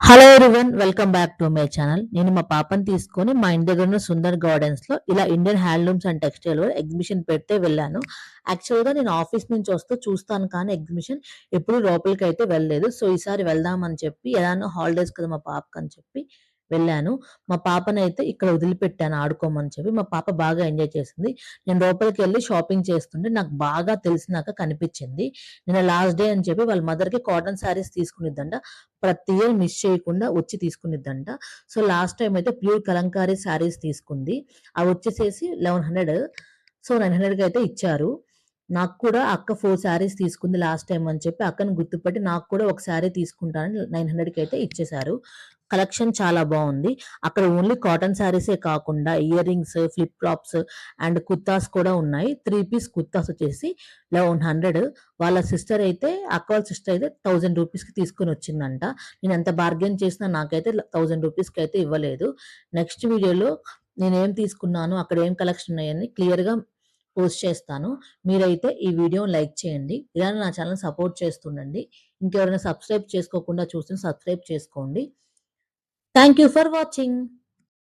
Hello everyone welcome back to my channel. నేను మా పాపని తీసుకొని మా ఇంటి దగ్గర ఉన్న సుందర్ గార్డెన్స్‌లో ఇలా Indian handlooms and textile exhibition పెడితే వెళ్ళాను. యాక్చువల్‌గా నేను ఆఫీస్ నుంచి వస్తూ చూస్తాను కానీ ఎగ్జిబిషన్ ఎప్పుడు లోపలికైతే వెళ్ళలేదు. సో, ఈసారి వెళ్దామని చెప్పి ఎలానో హాలిడేస్ కదా మా పాపకని చెప్పి వెళ్ళాను. మా పాపనైతే ఇక్కడ వదిలిపెట్టాను ఆడుకోమని చెప్పి. మా పాప బాగా ఎంజాయ్ చేసింది. నేను లోపలికెళ్ళి షాపింగ్ చేస్తుంటే నాకు బాగా తెలిసినాక కనిపించింది. నిన్న లాస్ట్ డే అని చెప్పి వాళ్ళ మదర్‌కి కాటన్ శారీస్ తీసుకునిద్దంట. ప్రతి ఇయర్ మిస్ చేయకుండా వచ్చి తీసుకునిద్దంట. సో, లాస్ట్ టైమ్ అయితే ప్యూర్ కలంకారీ శారీస్ తీసుకుంది. అవొచ్చేసేసి 1100. సో, 900కి అయితే ఇచ్చారు. నాకు కూడా అక్క 4 శారీస్ తీసుకుంది లాస్ట్ టైమ్ అని చెప్పి అక్కని గుర్తుపట్టి నాకు కూడా ఒక శారీ తీసుకుంటానని 900కి అయితే ఇచ్చేశారు. కలెక్షన్ చాలా బావుంది. అక్కడ ఓన్లీ కాటన్ శారీసే కాకుండా ear rings, flip flops and kurtas కూడా ఉన్నాయి. 3 పీస్ కుర్తాస్ వచ్చేసి 1100. వాళ్ళ సిస్టర్ అయితే అక్క వాళ్ళ సిస్టర్ అయితే ₹1000కి తీసుకొనొచ్చిందంట. నేనెంత బార్గెయిన్ చేసినా నాకైతే ₹1000కి అయితే ఇవ్వలేదు. నెక్స్ట్ వీడియోలో నేనేం తీసుకున్నాను, అక్కడ ఏం కలెక్షన్ ఉన్నాయని క్లియర్‌గా పోస్ట్ చేస్తాను. మీరైతే ఈ వీడియోని లైక్ చేయండి. ఇలానే నా ఛానెల్‌ని సపోర్ట్ చేస్తుండండి. ఇంకెవరైనా సబ్స్క్రైబ్ చేసుకోకుండా చూస్తే సబ్స్క్రైబ్ చేసుకోండి. Thank you for watching.